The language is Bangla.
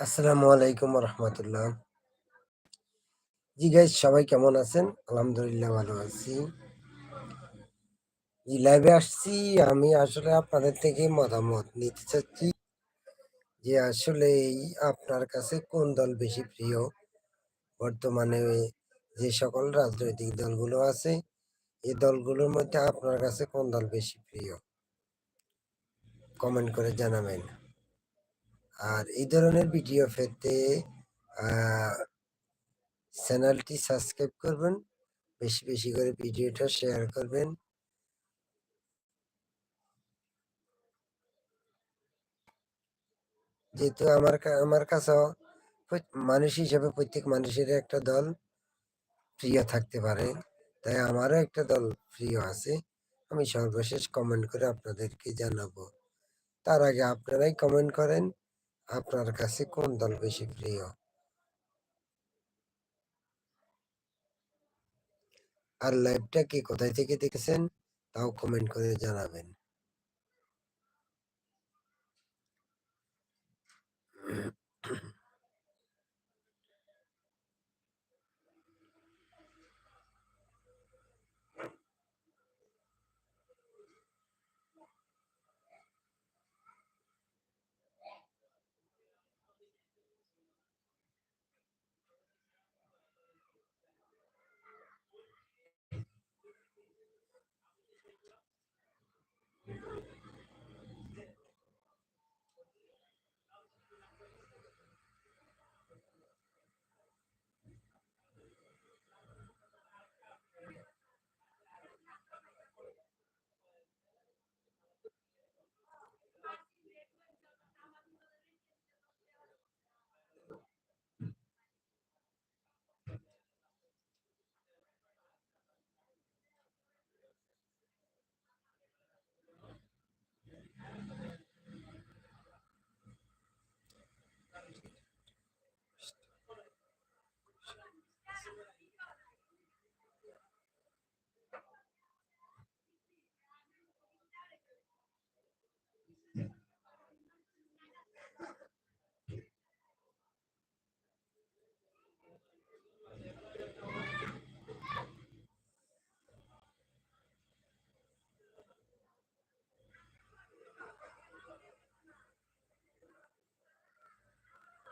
আসসালামু আলাইকুম রহমতুল্লাহ। জি গাইজ, সবাই কেমন আছেন? আলহামদুলিল্লাহ ভালো আছি। জি, লাইভে আসছি। আমি আসলে আপনাদের থেকে মতামত নিতে চাচ্ছি যে আসলে আপনার কাছে কোন দল বেশি প্রিয়। বর্তমানে যে সকল রাজনৈতিক দলগুলো আছে, এই দলগুলোর মধ্যে আপনার কাছে কোন দল বেশি প্রিয়, কমেন্ট করে জানাবেন। আর এই ধরনের ভিডিও পেতে চ্যানেলটি সাবস্ক্রাইব করবেন, বেশি বেশি করে ভিডিওটা শেয়ার করবেন। যেহেতু আমার কাছেও মানুষ হিসেবে প্রত্যেক মানুষের একটা দল প্রিয় থাকতে পারে, তাই আমারও একটা দল প্রিয় আছে। আমি সর্বশেষ কমেন্ট করে আপনাদেরকে জানাবো। তার আগে আপনারাই কমেন্ট করেন, আপনার কাছে কোন দল বেশি প্রিয়। আর লাইভটা কে কোথায় থেকে দেখেছেন তাও কমেন্ট করে জানাবেন।